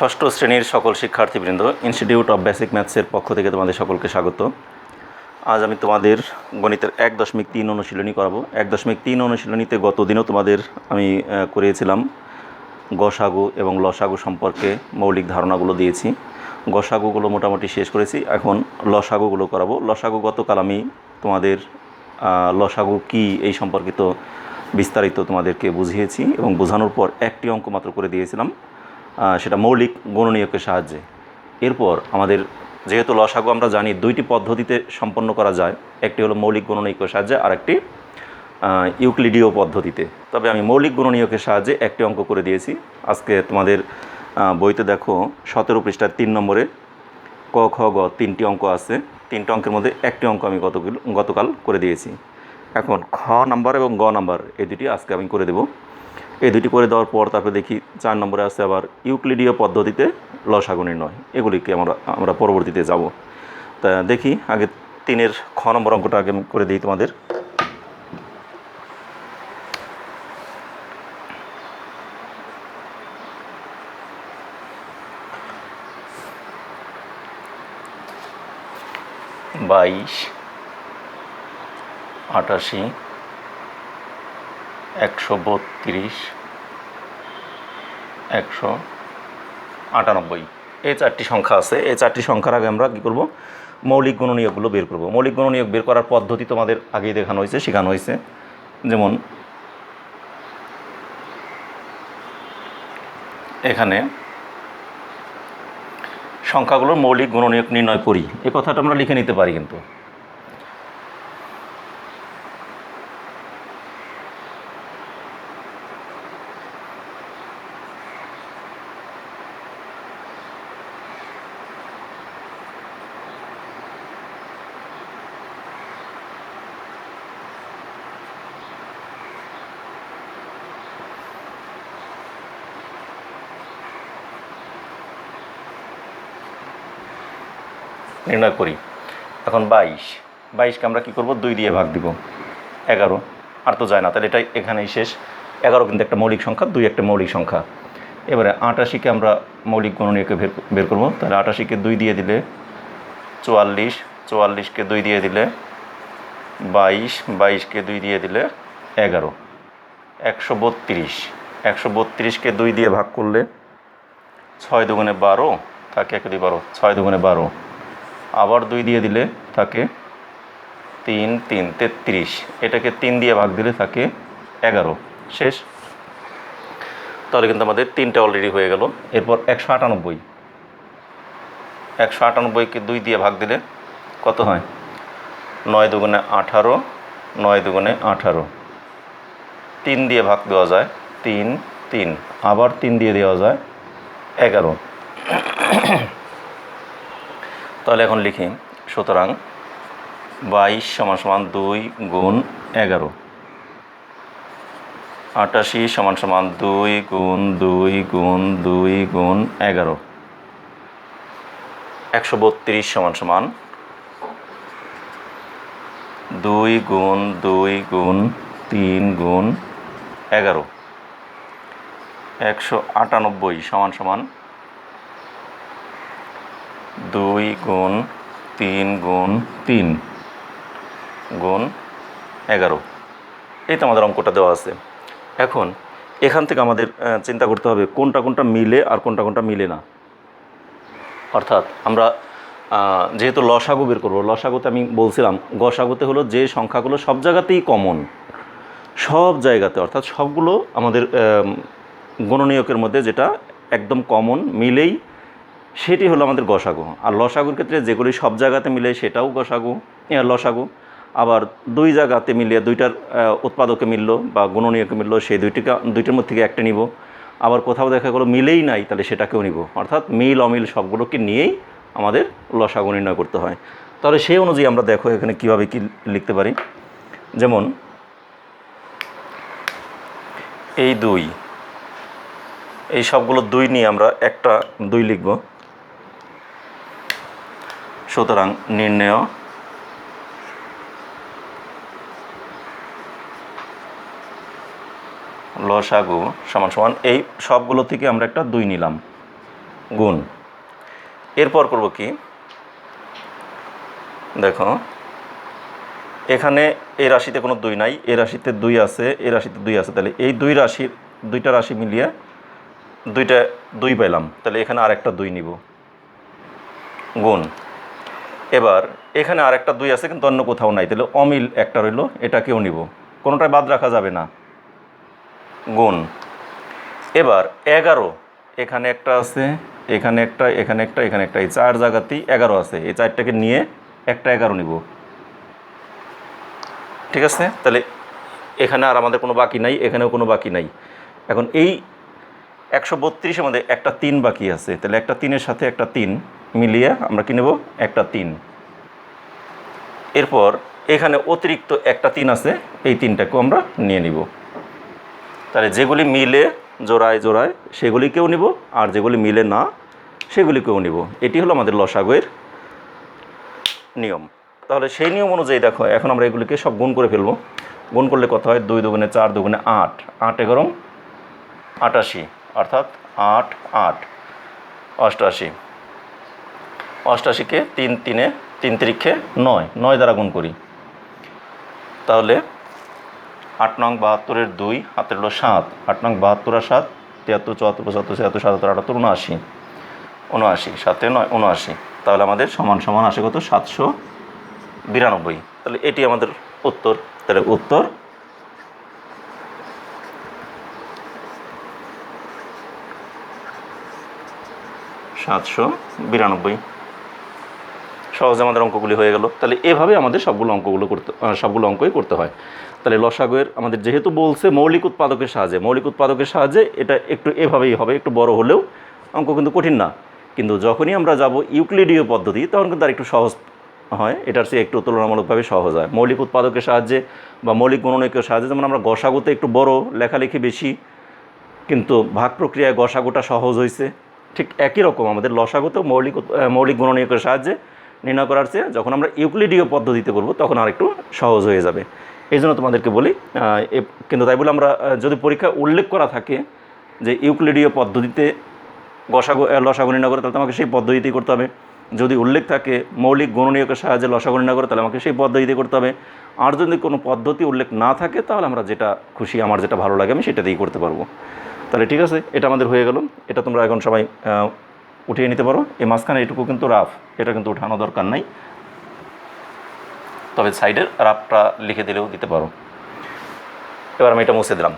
ষষ্ঠ শ্রেণীর সকল শিক্ষার্থীবৃন্দ, ইনস্টিটিউট অফ বেসিক ম্যাথসের পক্ষ থেকে তোমাদের সকলকে স্বাগত। আজ আমি তোমাদের গণিতের 1.3 অনুশীলনী করাবো। 1.3 অনুশীলনীতে গত দিনও তোমাদের আমি করিয়েছিলাম গসাগু এবং লসাগু সম্পর্কে মৌলিক ধারণাগুলো দিয়েছি। গসাগুগুলো মোটামুটি শেষ করেছি, এখন লসাগুগুলো করাবো। লসাগু গতকাল আমি তোমাদের লসাগু কী এই সম্পর্কিত বিস্তারিত তোমাদেরকে বুঝিয়েছি এবং বোঝানোর পর একটি অঙ্ক মাত্র করে দিয়েছিলাম, সেটা মৌলিক গুণনীয়কের সাহায্যে। এরপর আমাদের যেহেতু লসাগু আমরা জানি দুইটি পদ্ধতিতে সম্পন্ন করা যায়, একটি হলো মৌলিক গুণনীয়কের সাহায্যে আর একটি ইউক্লিডীয় পদ্ধতিতে। তবে আমি মৌলিক গুণনীয়কের সাহায্যে একটি অঙ্ক করে দিয়েছি। আজকে তোমাদের বইতে দেখো 17 পৃষ্ঠার 3 নম্বরে ক খ গ 3টি অঙ্ক আছে। 3টি অঙ্কের মধ্যে একটি অঙ্ক আমি গতকাল করে দিয়েছি। এখন খ নাম্বার এবং গ নাম্বার এই দুটি আজকে আমি করে দেব। এই দুটি করে দেওয়ার পর তারপরে দেখি 4 নম্বরে আছে আবার ইউক্লিডীয় পদ্ধতিতে লসাগু নির্ণয়। এগুলিকে আমরা পরবর্তীতে যাব। তা দেখি আগে 3-এর খ নম্বর অঙ্কটা আগে করে দিই তোমাদের। বাইশ 88 132 198 এই 4টি সংখ্যা আছে। এই 4টি সংখ্যার আগে আমরা কী করব, মৌলিক গুণনীয়কগুলো বের করব। মৌলিক গুণনীয়ক বের করার পদ্ধতি তোমাদের আগেই দেখানো হয়েছে, শেখানো হয়েছে। যেমন এখানে সংখ্যাগুলোর মৌলিক গুণনীয়ক নির্ণয় করি, এই কথাটা আমরা লিখে নিতে পারি কিন্তু। নির্ণয় করি। এখন 22কে আমরা কী করব, 2 দিয়ে ভাগ দিব। 11 আর তো যায় না, তাহলে এটাই এখানেই শেষ। 11 কিন্তু একটা মৌলিক সংখ্যা, 2 একটা মৌলিক সংখ্যা। এবারে 88কে আমরা মৌলিক গুণনীয়কে বের করব। তাহলে 88কে 2 দিয়ে দিলে 44, 44কে 2 দিয়ে দিলে 22, 22কে 2 দিয়ে দিলে 11, 132, 132কে 2 দিয়ে ভাগ করলে 6 দুগুণে 12 থাকে 1 2 12, 6 দুগুণে 12, আবার 2 দিয়ে দিলে থাকে 3 3 33, এটাকে 3 দিয়ে ভাগ দিলে থাকে 11, শেষ। তাহলে কিন্তু আমাদের 3টা অলরেডি হয়ে গেল। এরপর 198, 198কে 2 দিয়ে ভাগ দিলে কত হয়, 9 দুগুণে 18, 9 দুগুণে 18, 3 দিয়ে ভাগ দেওয়া যায় 3 3, আবার 3 দিয়ে দেওয়া যায় 11। তাহলে এখন লিখি, সুতরাং 22 = 2 গুণ 11, 88 = 2 গুণ 2 গুণ 2 গুণ 11, 132 = 2 গুণ 2 গুণ 3 গুণ 11, 198 = 2 গুণ 3 গুণ 3 গুণ 11। এই তো আমাদের অঙ্কটা দেওয়া আছে। এখন এখান থেকে আমাদের চিন্তা করতে হবে কোনটা কোনটা মিলে আর কোনটা কোনটা মিলে না। অর্থাৎ আমরা যেহেতু লসাগু বের করবো, লসাগুতে আমি বলছিলাম গসাগুতে হলো যে সংখ্যাগুলো সব জায়গাতেই কমন, সব জায়গাতে, অর্থাৎ সবগুলো আমাদের গুণনীয়কের মধ্যে যেটা একদম কমন মিলেই সেটি হলো আমাদের গসাগু। আর লসাগুর ক্ষেত্রে যেগুলি সব জায়গাতে মিলে সেটাও লসাগু। আবার 2 জায়গাতে মিলিয়ে 2টার উৎপাদকে মিলল বা গুণনীয়কে মিলল, সেই দুইটার মধ্যে থেকে একটা নিব। আবার কোথাও দেখা গেলো মিলেই নাই, তাহলে সেটাকেও নিব। অর্থাৎ মিল অমিল সবগুলোকে নিয়েই আমাদের লসাগু নির্ণয় করতে হয়। তাহলে সেই অনুযায়ী আমরা দেখো এখানে কীভাবে কী লিখতে পারি। যেমন এই 2, এই সবগুলো 2 নিয়ে আমরা একটা 2 লিখব। সুতরাং নির্ণয় লসাগু সমান সমান এই সবগুলো থেকে আমরা একটা 2 নিলাম। গুণ। এরপর করব কি, দেখো এখানে এই রাশিতে কোনো 2 নাই, এই রাশিতে 2 আছে, এই রাশিতে 2 আছে, তাহলে এই দুইটা রাশি মিলিয়ে 2টা 2 পেলাম, তাহলে এখানে আরেকটা 2 নিব, গুণ। এবার এখানে আরেকটা 2 আছে কিন্তু অন্য কোথাও নাই, তাহলে অমিল একটা রইল, এটাকেও নিব, কোনোটাই বাদ রাখা যাবে না, গুণ। এবার 11, এখানে একটা আছে, এখানে একটা, এখানে একটা, এখানে একটা, এই 4 জায়গাতেই 11 আছে, এই 4টাকে নিয়ে একটা 11 নিব, ঠিক আছে। তাহলে এখানে আর আমাদের কোনো বাকি নাই, এখানেও কোনো বাকি নাই। এখন এই 132-এর মধ্যে একটা 3 বাকি আছে, তাহলে একটা 3-এর সাথে একটা 3 মিলিয়ে আমরা কি নেব, একটা 3। এরপর এখানে অতিরিক্ত একটা 3 আছে, এই 3টাকেও আমরা নিয়ে নিব। তাহলে যেগুলি মিলে জোড়ায় জোড়ায় সেগুলিকেও নিব, আর যেগুলি মিলে না সেগুলিকেও নিব। এটি হলো আমাদের লসাগুয়ের নিয়ম। তাহলে সেই নিয়ম অনুযায়ী দেখো এখন আমরা এগুলিকে সব গুণ করে ফেলব। গুণ করলে কত হয়, 2 দুগুণে 4, দুগুণে 8, 8 11 88, অর্থাৎ 8 8 88। 88কে 3 3-এ 3 3-এ 9, 9 দ্বারা গুণ করি, তাহলে 8 নং 72-এর 2, হাতের হলো 7, 8 নং 72 আর 7, 73 74 75 76 77 78 79, 79 7 9 79, তাহলে আমাদের সমান সমান আসে কত, 792। তাহলে এটি আমাদের উত্তর। তাহলে উত্তর 792। সহজে আমাদের অঙ্কগুলি হয়ে গেল। তাহলে এভাবে আমাদের সবগুলো অঙ্কই করতে হয়। তাহলে লসাগুয়ের আমাদের যেহেতু বলছে মৌলিক উৎপাদকের সাহায্যে এটা একটু এভাবেই হবে, একটু বড় হলেও অঙ্ক কিন্তু কঠিন না। কিন্তু যখনই আমরা যাব ইউক্লিডীয় পদ্ধতি তখন কিন্তু আর একটু সহজ হয়, এটার চেয়ে একটু তুলনামূলকভাবে সহজ হয়। মৌলিক উৎপাদকের সাহায্যে বা মৌলিক গুণনীয়কের সাহায্যে যেমন আমরা গসাগুতে একটু বড়, লেখালেখি বেশি, কিন্তু ভাগ প্রক্রিয়ায় গসাগুটা সহজ হয়েছে, ঠিক একই রকম আমাদের লসাগুতেও মৌলিক গুণনীয়কের সাহায্যে নির্ণয় করার চেয়ে যখন আমরা ইউক্লিডীয় পদ্ধতিতে করব তখন আর একটু সহজ হয়ে যাবে। এই জন্য তোমাদেরকে বলি, কিন্তু তাই বলে আমরা যদি পরীক্ষায় উল্লেখ করা থাকে যে ইউক্লিডীয় পদ্ধতিতে লসাগু নির্ণয় করে, তাহলে আমাকে সেই পদ্ধতিতেই করতে হবে। যদি উল্লেখ থাকে মৌলিক গুণনীয়কের সাহায্যে লসাগু নির্ণয় করে, তাহলে আমাকে সেই পদ্ধতিতে করতে হবে। আর যদি কোনো পদ্ধতি উল্লেখ না থাকে তাহলে আমরা যেটা খুশি, আমার যেটা ভালো লাগে আমি সেটা দিয়েই করতে পারবো। তাহলে ঠিক আছে, এটা আমাদের হয়ে গেল। এটা তোমরা এখন সবাই উঠিয়ে নিতে পারো। এই মাঝখানে এটুকু কিন্তু রাফ, এটা কিন্তু উঠানো দরকার নাই, তবে সাইডের রাফটা লিখে দিলেও দিতে পারো। এবার আমি এটা মুছে দিলাম।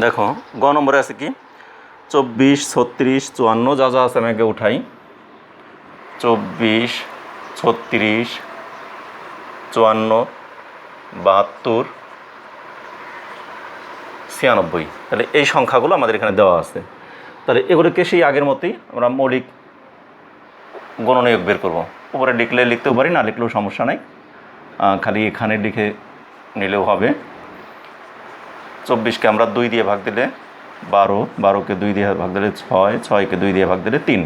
দেখো গ নম্বরে আছে কি, 24 36 54 যা যা আছে আমি আগে উঠাই। 24 36 54 72 96, তাহলে এই সংখ্যাগুলো আমাদের এখানে দেওয়া আছে। তাহলে এগুলোকে সেই আগের মতোই আমরা মৌলিক গণনীয়ক বের করব। উপরে লিখলে লিখতেও পারি, না লিখলেও সমস্যা নাই, খালি এখানে লিখে নিলেও হবে। 24কে আমরা 2 দিয়ে ভাগ দিলে 12, 12কে 2 দিয়ে ভাগ দিলে 6, 6কে 2 দিয়ে ভাগ দিলে 3,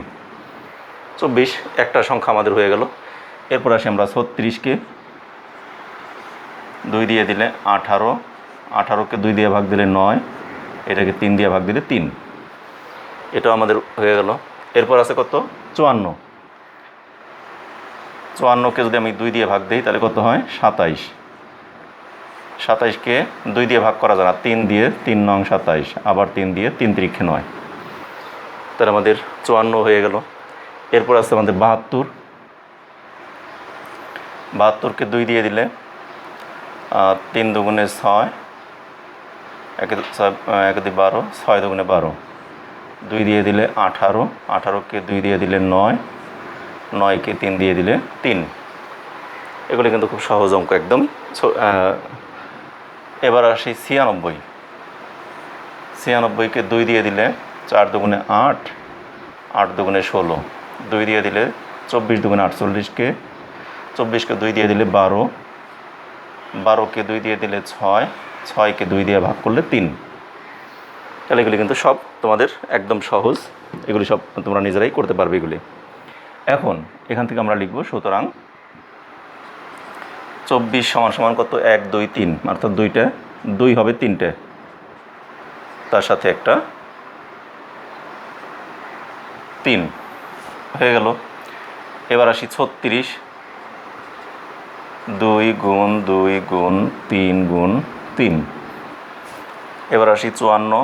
24 একটা সংখ্যা আমাদের হয়ে গেল। এরপর আসি আমরা 36কে 2 দিয়ে দিলে 18, 18কে 2 দিয়ে ভাগ দিলে 9, এটাকে 3 দিয়ে ভাগ দিলে 3, এটাও আমাদের হয়ে গেল। এরপর আছে কত, 54, 54কে যদি আমি 2 দিয়ে ভাগ দিই তাহলে কত হয়, 27, 27কে 2 দিয়ে ভাগ করা যায় না, 3 দিয়ে, 3 নং 27, আবার 3 দিয়ে, 3 3 9, তাহলে আমাদের 54 হয়ে গেল। এরপর আছে আমাদের 72, 72কে 2 দিয়ে দিলে 3 দুগুণে 6, 1 2 12, 6 দুগুণে 12, 2 দিয়ে দিলে 18, 18কে 2 দিয়ে দিলে 9, 9কে 3 দিয়ে দিলে 3। এগুলি কিন্তু খুব সহজ অঙ্ক একদম। এবার আসি 96, 96কে 2 দিয়ে দিলে 4 দুগুণে 8, 8 দুগুণে 16, 2 দিয়ে দিলে 24 দুগুণে 48, 24কে 2 দিয়ে দিলে 12, 12কে 2 দিয়ে দিলে 6, 6কে 2 দিয়ে ভাগ করলে 3। তাহলে এগুলি কিন্তু সব তোমাদের একদম সহজ, এগুলি সব তোমরা নিজেরাই করতে পারবে এগুলি। এখন এখান থেকে আমরা লিখব, সুতরাং 24 সমান সমান কত? 1 2 3, অর্থাৎ 2টা 2 হবে 3টে, তার সাথে একটা 3 হয়ে গেল। এবার আসি 36, 2 গুণ 2 গুণ 3 গুণ 3। এবার আসি 54,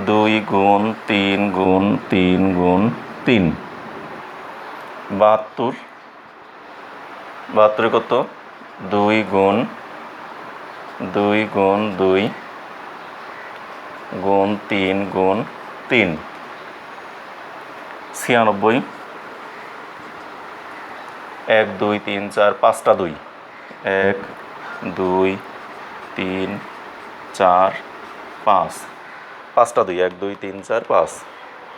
2 গুণ 3 গুণ 3 গুণ 3। 72, 72 কত? 2 গুণ 2 গুণ 2 গুণ 3 গুণ 3। 96, 1 2 3 4, 5টা 2, 1 2 3 4 5, 5টা 2, 1 2 3 4 5,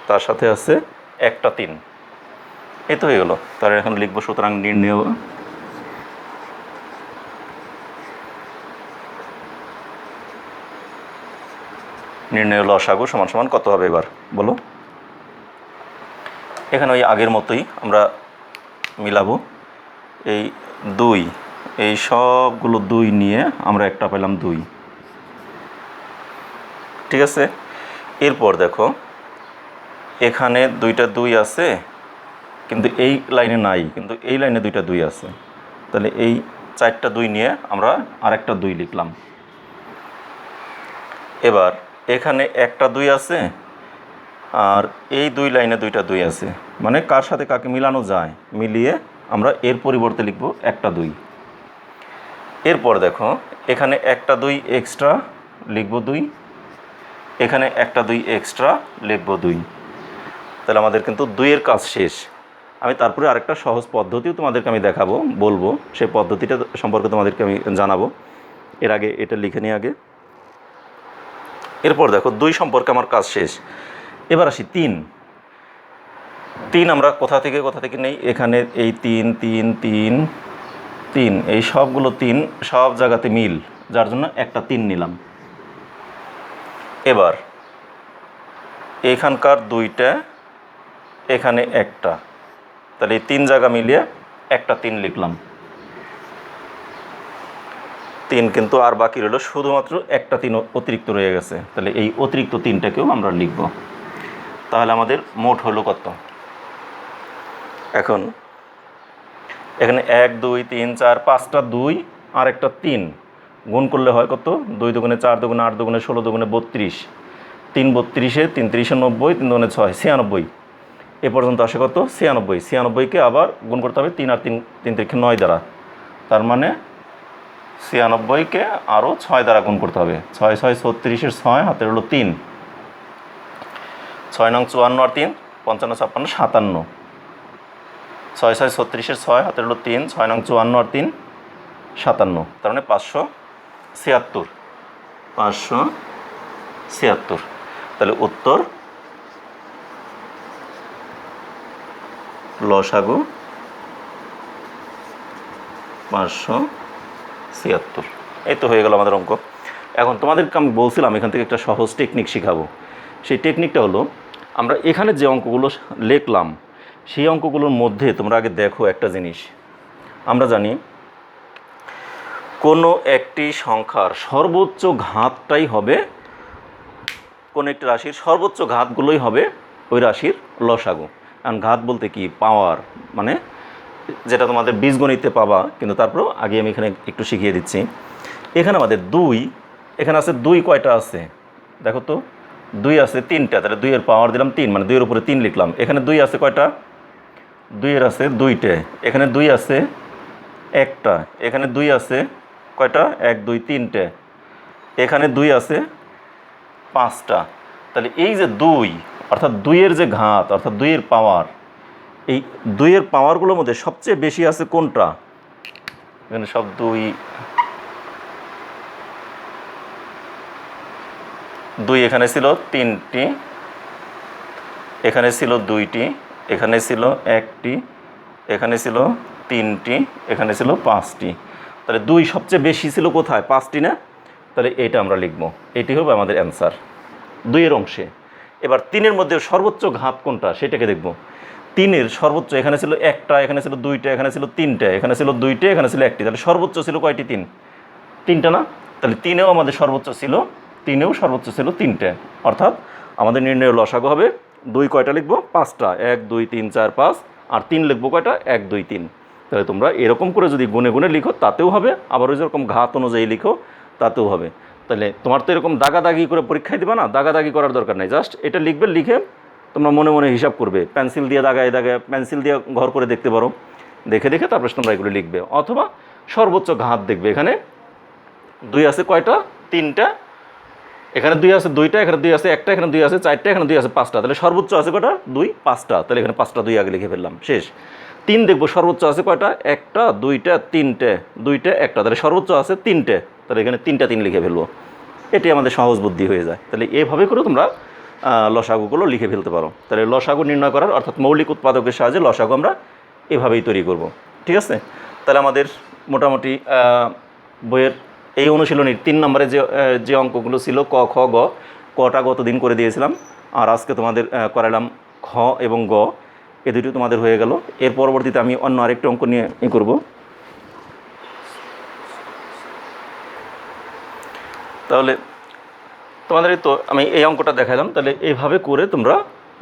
তার সাথে আছে একটা 3। এই তো হয়ে গেল। তার এখন লিখবো, সুতরাং নির্ণয় লসাগু সমান সমান কত হবে? এবার বলো। এখানে ওই আগের মতোই আমরা মিলাবো। এই 2, এই সবগুলো 2 নিয়ে আমরা একটা পেলাম 2, ঠিক আছে। এরপর দেখো, এখানে 2টা 2 আছে, কিন্তু এই লাইনে নাই, কিন্তু এই লাইনে 2টা 2 আছে। তাহলে এই 4টা 2 নিয়ে আমরা আরেকটা 2 লিখলাম। এবার এখানে একটা 2 আছে, আর এই 2 লাইনে 2টা 2 আছে, মানে কার সাথে কাকে মিলানো যায়, মিলিয়ে আমরা এর পরিবর্তে লিখব একটা 2। এরপর দেখো, এখানে একটা 2 এক্সট্রা লিখব 2, এখানে একটা 2 এক্সট্রা লিখব 2। তাহলে আমাদের কিন্তু 2-এর কাজ শেষ। আমি তারপরে আরেকটা সহজ পদ্ধতিও তোমাদেরকে আমি দেখাবো, বলবো, সেই পদ্ধতিটা সম্পর্কে তোমাদেরকে আমি জানাবো। এর আগে এটা লিখে নিই আগে। এরপর দেখো, 2 সম্পর্কে আমার কাজ শেষ। এবার আসি 3, 3 আমরা কোথা থেকে নেই? এখানে এই 3 3 3 3, এই সবগুলো 3 সব জায়গাতে মিল, যার জন্য একটা 3 নিলাম। এবার এখানকার 2টা, এখানে একটা, তাহলে এই 3 জায়গা মিলিয়ে একটা 3 লিখলাম। 3 কিন্তু আর বাকি রইল শুধুমাত্র একটা 3 অতিরিক্ত রয়ে গেছে, তাহলে এই অতিরিক্ত 3টাকেও আমরা লিখব। তাহলে আমাদের মোট হলো কত? এখন এখানে 1 2 3 4 5টা 2 আর একটা 3 গুণ করলে হয় কত? 2 দুগুণে 4 দুগুণে 8 দুগুণে 16 দুগুণে 32, 3 32, 3 3 90, 3 দুগুণে 6 96। এ পর্যন্ত আসে কত? 96। 96কে আবার গুণ করতে হবে 3 আর 3 3 3 9 দ্বারা, তার মানে 96কে আরও 6 দ্বারা গুণ করতে হবে। 6 6 36-এর 6, হাতের হলো 3, 6 নং 54 আর 3 55 56 57, 6 6 36-এর 6, হাতের হলো 3, 6 নং 54 আর 3 57, তার মানে 576। 576। তাহলে উত্তর লসাগু 576। এই তো হয়ে গেল আমাদের অঙ্ক। এখন তোমাদেরকে আমি বলছিলাম এখান থেকে একটা সহজ টেকনিক শেখাবো। সেই টেকনিকটা হলো, আমরা এখানে যে অঙ্কগুলো লিখলাম সেই অঙ্কগুলোর মধ্যে তোমরা আগে দেখো একটা জিনিস। আমরা জানি কোনো একটি সংখ্যার সর্বোচ্চ ঘাতটাই হবে, কোনো একটি রাশির সর্বোচ্চ ঘাতগুলোই হবে ওই রাশির লসাগু। কারণ ঘাত বলতে কি? পাওয়ার, মানে যেটা তোমাদের বীজগণিতে পাবা, কিন্তু তারপরেও আগে আমি এখানে একটু শিখিয়ে দিচ্ছি। এখানে আমাদের 2, এখানে আছে 2 কয়টা আছে দেখো তো? 2 আছে 3টা, তাহলে 2 এর পাওয়ার দিলাম 3, মানে 2 এর উপরে 3 লিখলাম। এখানে 2 আছে কয়টা? 2 এর আছে 2টে। এখানে 2 আছে একটা। এখানে 2 আছে কয়টা? 1 2 3টে। এখানে 2 আছে 5টা। তাহলে এই যে 2, অর্থাৎ 2 এর যে ঘাত, অর্থাৎ 2 এর পাওয়ার, এই 2 এর পাওয়ারগুলোর মধ্যে সবচেয়ে বেশি আছে কোনটা? এখানে সব 2 এখানে ছিল 3টি, এখানে ছিল 2টি, এখানে ছিল 1টি, এখানে ছিল 3টি, এখানে ছিল 5টি। তাহলে 2 সবচেয়ে বেশি ছিল কোথায়? 5টি না? তাহলে এইটা আমরা লিখব, এটি হবে আমাদের অ্যান্সার 2 এর অংশে। এবার 3 এর মধ্যে সর্বোচ্চ ঘাত কোনটা সেটাকে দেখব। 3 এর সর্বোচ্চ, এখানে ছিল একটা, এখানে ছিল 2টা, এখানে ছিল 3টে, এখানে ছিল 2টে, এখানে ছিল 1টি। তাহলে সর্বোচ্চ ছিল কয়টি? 3টা না? তাহলে 3এও আমাদের সর্বোচ্চ ছিল, 3এও সর্বোচ্চ ছিল 3টে। অর্থাৎ আমাদের নির্ণয় লসাগু হবে 2 কয়টা লিখব? 5টা। 1 2 3 4 5। আর 3 লিখব কয়টা? 1 2 3। তাহলে তোমরা এরকম করে যদি গুনে গুনে লিখো তাতেও হবে, আবার ওই যেরকম ঘাত অনুযায়ী লিখো তাতেও হবে। তাহলে তোমার তো এরকম দাগাদাগি করে পরীক্ষায় দিবা না, দাগাদাগি করার দরকার নেই। জাস্ট এটা লিখবে, লিখে তোমরা মনে মনে হিসাব করবে, পেন্সিল দিয়ে দাগায় দাগায়, পেন্সিল দিয়ে ঘর করে দেখতে পারো, দেখে দেখে তারপরে তোমরা এগুলো লিখবে। অথবা সর্বোচ্চ ঘাত দেখবে, এখানে 2 আছে কয়টা? 3টা। এখানে 2 আছে 2টা, এখানে 2 আছে একটা, এখানে 2 আছে 4টা, এখানে 2 আছে 5টা। তাহলে সর্বোচ্চ আছে কয়টা? 2 5টা। তাহলে এখানে 5টা 2 আগে লিখে ফেললাম, শেষ। 3 দেখবো সর্বোচ্চ আছে কয়টা? একটা, 2টা, 3টে, 2টে, একটা। তাহলে সর্বোচ্চ আছে 3টে। তাহলে এখানে 3টা 3 লিখে ফেলবো। এটি আমাদের সহজ বুদ্ধি হয়ে যায়। তাহলে এভাবে করে তোমরা লসাগুগুলো লিখে ফেলতে পারো। তাহলে লসাগু নির্ণয় করার, অর্থাৎ মৌলিক উৎপাদকের সাহায্যে লসাগু আমরা এভাবেই তৈরি করব। ঠিক আছে? তাহলে আমাদের মোটামুটি বইয়ের এই অনুশীলনীর 3 নম্বরে যে অঙ্কগুলো ছিল ক খ গ, কটা গতদিন করে দিয়েছিলাম, আর আজকে তোমাদের করালাম খ এবং গ, এ দুটি তোমাদের হয়ে গেল। এর পরবর্তীতে আমি অন্য আরেকটি অঙ্ক নিয়ে করব। তাহলে তোমাদের তো আমি এই অঙ্কটা দেখালাম। তাহলে এইভাবে করে তোমরা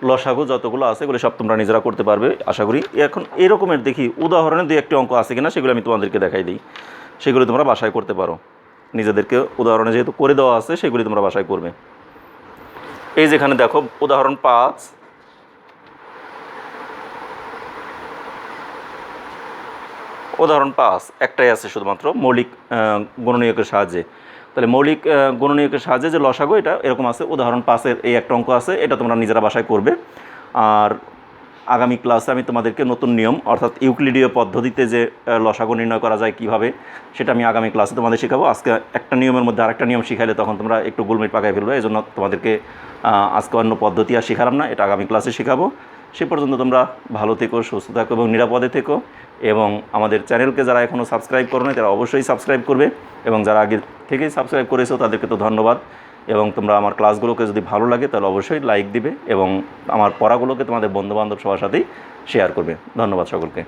লসাগু যতগুলো আছে এগুলো সব তোমরা নিজেরা করতে পারবে আশা করি। এখন এরকমের দেখি উদাহরণে 2-1টি অঙ্ক আছে কিনা সেগুলো আমি তোমাদেরকে দেখাই দিই, সেগুলো তোমরা বাসায় করতে পারো। নিজেদেরকে উদাহরণে যেহেতু করে দেওয়া আছে সেগুলি তোমরা বাসায় করবে। এই যেখানে দেখো উদাহরণ 5, উদাহরণ 5 একটাই আছে শুধুমাত্র, মৌলিক গুণনীয়কের সাহায্যে। তাহলে মৌলিক গুণনীয়কের সাহায্যে যে লসাগু, এটা এরকম আছে। উদাহরণ 5-এর এই একটা অঙ্ক আছে, এটা তোমরা নিজেরা বাসায় করবে। আর আগামী ক্লাসে আমি তোমাদেরকে নতুন নিয়ম, অর্থাৎ ইউক্লিডীয় পদ্ধতিতে যে লসাগু নির্ণয় করা যায় কীভাবে, সেটা আমি আগামী ক্লাসে তোমাদের শেখাবো। আজকে একটা নিয়মের মধ্যে আরেকটা নিয়ম শিখাইলে তখন তোমরা একটু গুলমিট পাকাই ফেলবে, এই জন্য তোমাদেরকে আজকে অন্য পদ্ধতি আর শেখালাম না, এটা আগামী ক্লাসে শেখাবো। সে পর্যন্ত তোমরা ভালো থেকো, সুস্থ থাকো এবং নিরাপদে থেকো। এবং আমাদের চ্যানেলকে যারা এখনও সাবস্ক্রাইব করো না তারা অবশ্যই সাবস্ক্রাইব করবে, এবং যারা আগে থেকেই সাবস্ক্রাইব করেছো তাদেরকে তো ধন্যবাদ। এবং তোমরা আমার ক্লাসগুলোকে যদি ভালো লাগে তাহলে অবশ্যই লাইক দিবে এবং আমার পড়াগুলোকে তোমাদের বন্ধুবান্ধব সবার সাথেই শেয়ার করবে। ধন্যবাদ সকলকে।